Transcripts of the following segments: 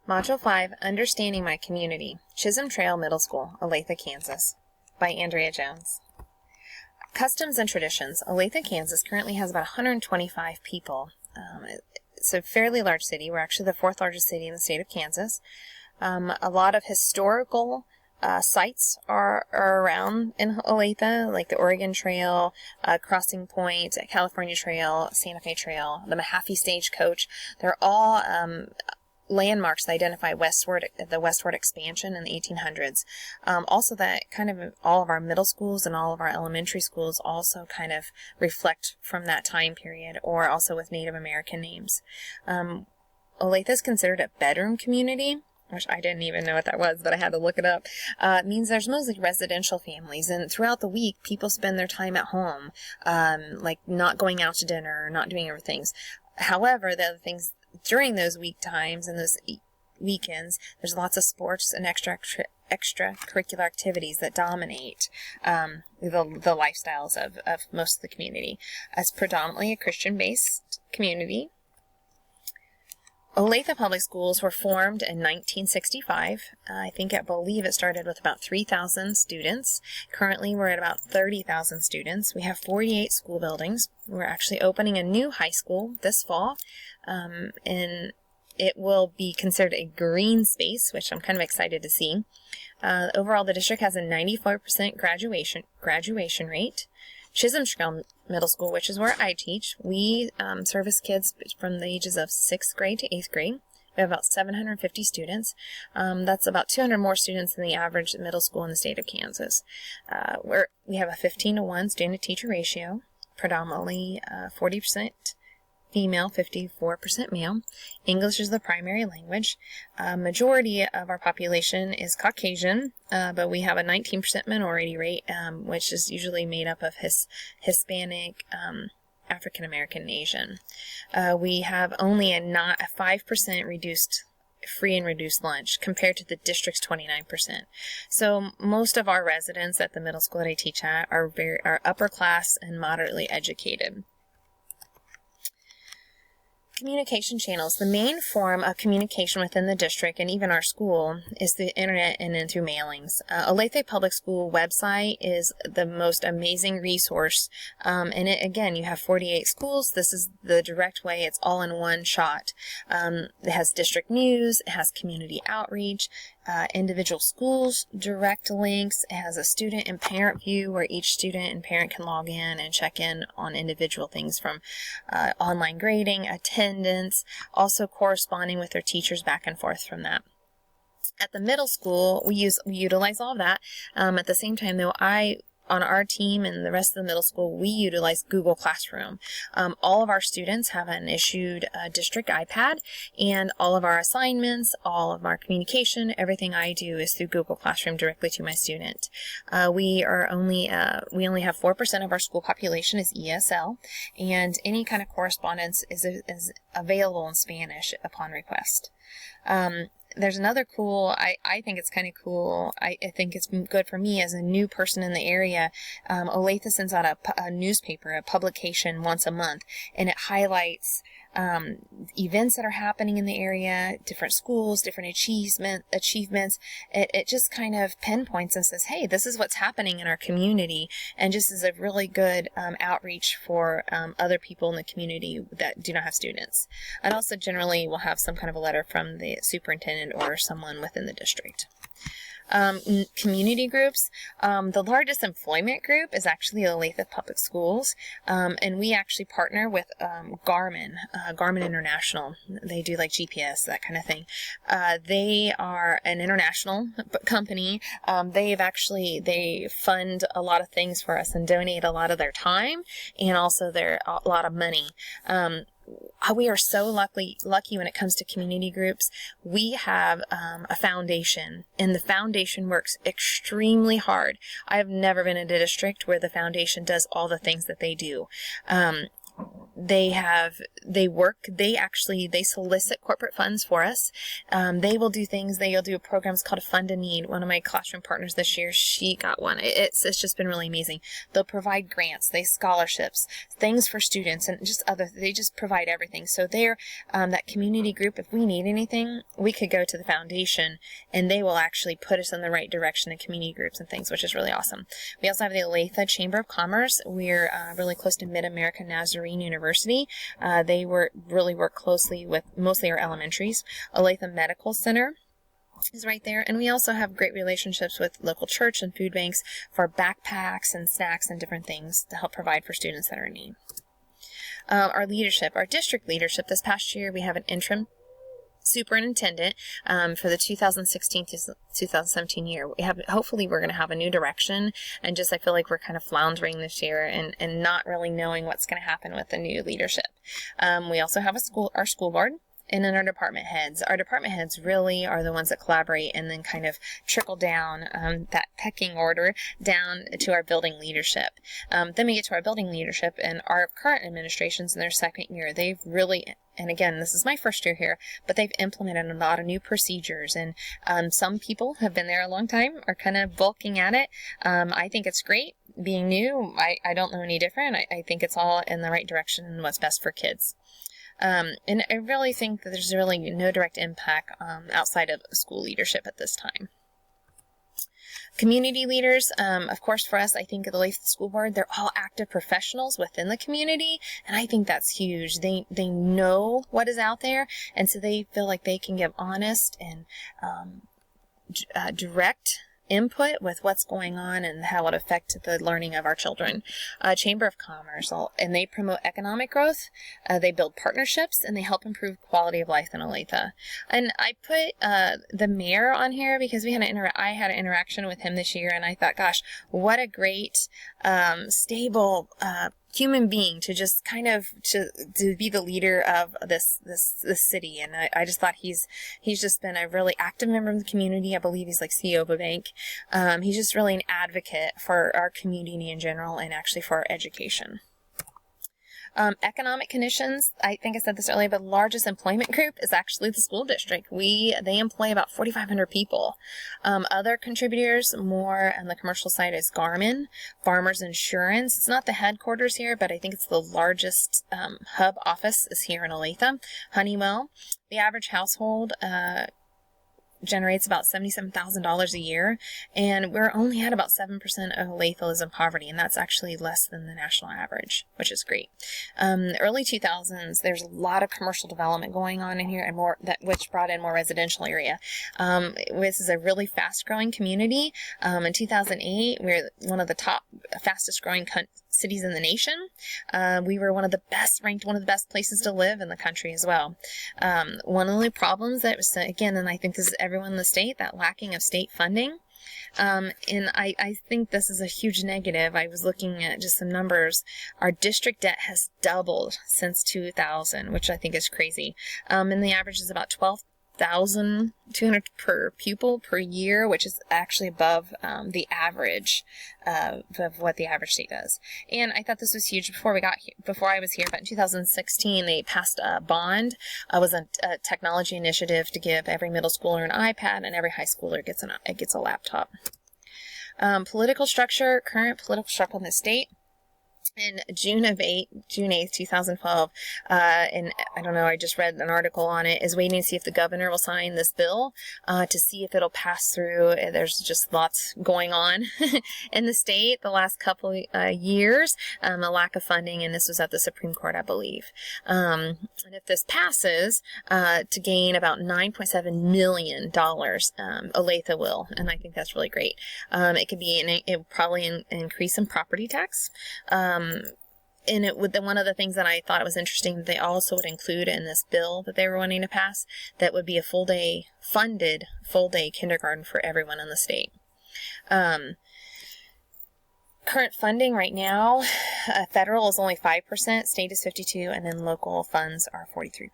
Module 5, Understanding My Community, Chisholm Trail Middle School, Olathe, Kansas, by Andrea Jones. Customs and Traditions. Olathe, Kansas currently has about 125 people. It's a fairly large city. We're actually the fourth largest city in the state of Kansas. A lot of historical sites are around in Olathe, like the Oregon Trail, Crossing Point, California Trail, Santa Fe Trail, the Mahaffey Stagecoach. They're all landmarks that identify the westward expansion in the 1800s. Also, that kind of all of our middle schools and all of our elementary schools also kind of reflect from that time period, or also with Native American names. Olathe is considered a bedroom community, which I didn't even know what that was, but I had to look it up. It means there's mostly residential families, and throughout the week, people spend their time at home, like not going out to dinner, not doing other things. However, the other things during those week times and those weekends, there's lots of sports and extracurricular activities that dominate the lifestyles of most of the community. It's predominantly a Christian-based community. Olathe Public Schools were formed in 1965. I believe it started with about 3,000 students. Currently, we're at about 30,000 students. We have 48 school buildings. We're actually opening a new high school this fall, and it will be considered a green space, which I'm kind of excited to see. Overall, the district has a 94% graduation rate. Chisholm Trail Middle School, which is where I teach, we service kids from the ages of 6th grade to 8th grade. We have about 750 students. That's about 200 more students than the average middle school in the state of Kansas. We have a 15-to-1 student-to-teacher ratio, predominantly 40% female, 54% male. English is the primary language. Majority of our population is Caucasian, but we have a 19% minority rate, which is usually made up of Hispanic, African American, and Asian. We have only a 5% free and reduced lunch compared to the district's 29%. So most of our residents at the middle school that I teach at are upper class and moderately educated. Communication channels. The main form of communication within the district and even our school is the internet and then through mailings. Olathe Public School website is the most amazing resource. And again, you have 48 schools. This is the direct way. It's all in one shot. It has district news. It has community outreach. Individual schools, direct links. It has a student and parent view where each student and parent can log in and check in on individual things from online grading, attendance, also corresponding with their teachers back and forth from that. At the middle school, we utilize all of that. At the same time, though, on our team and the rest of the middle school, we utilize Google Classroom. All of our students have an issued district iPad, and all of our assignments, all of our communication, everything I do is through Google Classroom directly to my student. We only have 4% of our school population is ESL, and any kind of correspondence is available in Spanish upon request. There's another cool, I think it's kind of cool, I think it's good for me as a new person in the area. Olathe sends out a newspaper, a publication once a month, and it highlights events that are happening in the area, different schools, different achievements. It just kind of pinpoints and says, hey, this is what's happening in our community, and just is a really good outreach for other people in the community that do not have students. And also generally will have some kind of a letter from the superintendent or someone within the district. Community groups. The largest employment group is actually Olathe Public Schools, and we actually partner with Garmin International. They do like GPS, that kind of thing. They are an international company. They fund a lot of things for us and donate a lot of their time and also a lot of money. We are so lucky when it comes to community groups. We have a foundation, and the foundation works extremely hard. I've never been in a district where the foundation does all the things that they do. they solicit corporate funds for us. They will do things. They'll do programs called a Fund a Need. One of my classroom partners this year, she got one. It's just been really amazing. They'll provide grants, scholarships, things for students, and they just provide everything. So they're, that community group, if we need anything, we could go to the foundation and they will actually put us in the right direction in community groups and things, which is really awesome. We also have the Olathe Chamber of Commerce. We're really close to Mid-America Nazarene University. They really work closely with mostly our elementaries. Olathe Medical Center is right there. And we also have great relationships with local church and food banks for backpacks and snacks and different things to help provide for students that are in need. Our district leadership, this past year we have an interim superintendent for the 2016 to 2017 year. Hopefully we're going to have a new direction, and I feel like we're kind of floundering this year and not really knowing what's going to happen with the new leadership. We also have our school board. And then our department heads. Our department heads really are the ones that collaborate and then kind of trickle down that pecking order down to our building leadership. Then we get to our building leadership, and our current administrations in their second year, they've really, and again, this is my first year here, but they've implemented a lot of new procedures. And some people have been there a long time, are kind of bulking at it. I think it's great. Being new, I don't know any different. I think it's all in the right direction and what's best for kids. And I really think that there's really no direct impact outside of school leadership at this time. Community leaders, of course, for us, I think at the Olathe School Board, they're all active professionals within the community, and I think that's huge. They know what is out there, and so they feel like they can give honest and direct input with what's going on and how it affects the learning of our children. Chamber of Commerce, and they promote economic growth, they build partnerships, and they help improve quality of life in Olathe. And I put the mayor on here because I had an interaction with him this year, and I thought, gosh, what a great, stable, human being to just kind of to be the leader of this city. And I just thought he's just been a really active member of the community. I believe he's like CEO of a bank. He's just really an advocate for our community in general and actually for our education. Economic conditions, I think I said this earlier, but the largest employment group is actually the school district. They employ about 4,500 people. Other contributors, more on the commercial side, is Garmin, Farmers Insurance. It's not the headquarters here, but I think it's the largest hub office is here in Olathe. Honeywell. The average household generates about $77,000 a year, and we're only at about 7% of Olathe lives in poverty, and that's actually less than the national average, which is great. Early 2000s, there's a lot of commercial development going on in here, and which brought in more residential area. This is a really fast-growing community. In 2008, we're one of the top fastest-growing cities in the nation. We were ranked one of the best places to live in the country as well. One of the problems that was, again, and I think this is everyone in the state, that lacking of state funding. And I think this is a huge negative. I was looking at just some numbers. Our district debt has doubled since 2000, which I think is crazy. And the average is about $12,200 per pupil per year, which is actually above the average of what the average state does. And I thought this was huge before I was here, but in 2016 they passed a bond. It was a technology initiative to give every middle schooler an iPad, and every high schooler gets a laptop. Current political structure in the state. In June 8th, 2012, and I don't know, I just read an article on it, is waiting to see if the governor will sign this bill to see if it'll pass through. There's just lots going on in the state the last couple years, a lack of funding, and this was at the Supreme Court, I believe. And if this passes, to gain about $9.7 million, Olathe will, and I think that's really great. It would probably increase some property tax. And one of the things that I thought was interesting that they also would include in this bill that they were wanting to pass, that would be a funded full day kindergarten for everyone in the state. Current funding right now, federal is only 5%, state is 52%, and then local funds are 43%.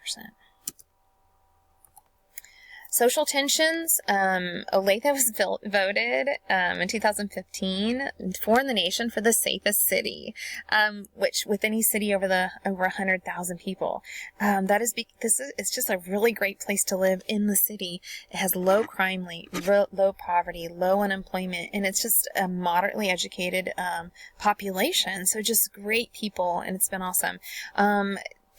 Social tensions. Olathe was voted in 2015 for the nation for the safest city, which with any city over 100,000 people. It's just a really great place to live in the city. It has low crime rate, low poverty, low unemployment, and it's just a moderately educated population. So just great people, and it's been awesome.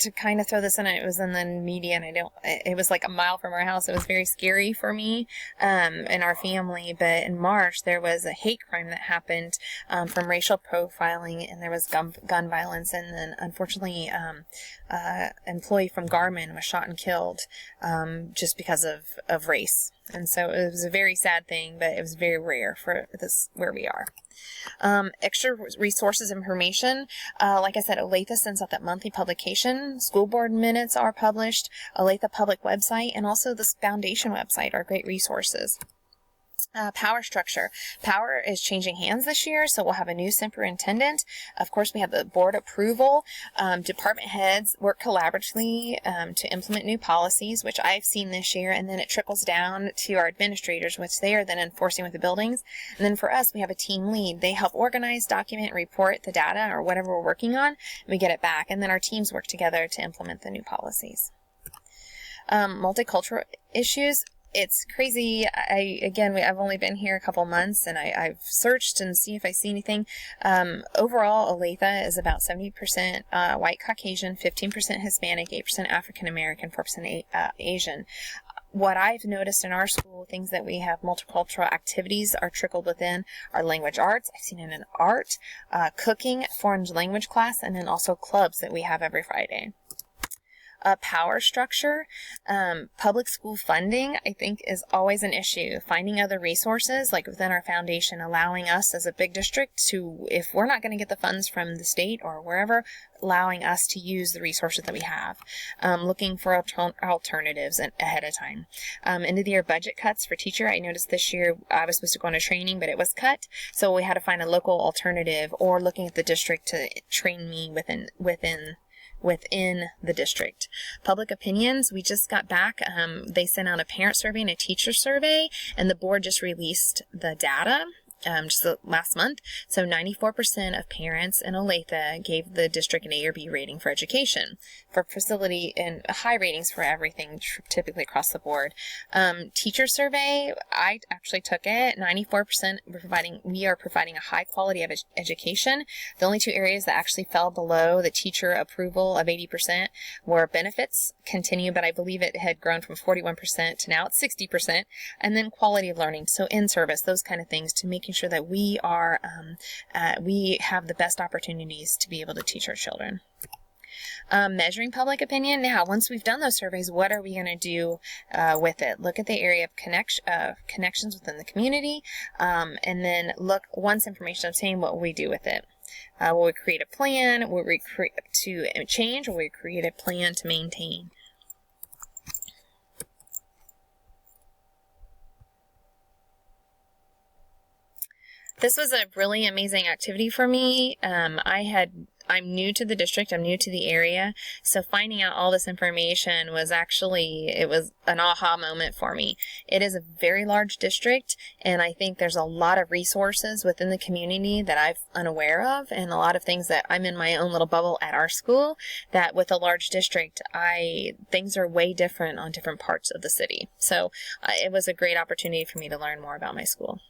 To kind of throw this in, it was in the media, and it was like a mile from our house. It was very scary for me, and our family. But in March, there was a hate crime that happened, from racial profiling, and there was gun violence. And then unfortunately, employee from Garmin was shot and killed, just because of race. And so it was a very sad thing, but it was very rare for this, where we are. Extra resources information. Like I said, Olathe sends out that monthly publication. School board minutes are published. Olathe public website, and also the foundation website are great resources. Power structure. Power is changing hands this year, so we'll have a new superintendent. Of course, we have the board approval. Department heads work collaboratively to implement new policies, which I've seen this year, and then it trickles down to our administrators, which they are then enforcing with the buildings. And then for us, we have a team lead. They help organize, document, report the data or whatever we're working on. We get it back, and then our teams work together to implement the new policies. Multicultural issues. It's crazy. I've only been here a couple months, and I've searched and see if I see anything. Overall, Olathe is about 70% white Caucasian, 15% Hispanic, 8% African American, 4% Asian. What I've noticed in our school, things that we have multicultural activities are trickled within are language arts. I've seen it in art, cooking, foreign language class, and then also clubs that we have every Friday. Power structure. Public school funding, I think, is always an issue. Finding other resources, like within our foundation, allowing us as a big district to, if we're not going to get the funds from the state or wherever, allowing us to use the resources that we have. Looking for alternatives ahead of time. End of the year budget cuts for teacher. I noticed this year I was supposed to go on a training, but it was cut. So we had to find a local alternative, or looking at the district to train me within the district. Public opinions, we just got back. They sent out a parent survey and a teacher survey, and the board just released the data just last month. So 94% of parents in Olathe gave the district an A or B rating for education, for facility, and high ratings for everything, typically across the board. Teacher survey, I actually took it. 94% we are providing a high quality of education. The only two areas that actually fell below the teacher approval of 80% were benefits continue, but I believe it had grown from 41% to now it's 60%, and then quality of learning, so in service, those kind of things, to making sure that we have the best opportunities to be able to teach our children. Measuring public opinion. Now, once we've done those surveys, what are we going to do with it? Look at the area of connections within the community, and then look, once information obtained, what will we do with it? Will we create a plan? Will we create to change, or will we create a plan to maintain? This was a really amazing activity for me. I'm new to the district, I'm new to the area, so finding out all this information was it was an aha moment for me. It is a very large district, and I think there's a lot of resources within the community that I'm unaware of, and a lot of things that I'm in my own little bubble at our school, that with a large district, things are way different on different parts of the city. So it was a great opportunity for me to learn more about my school.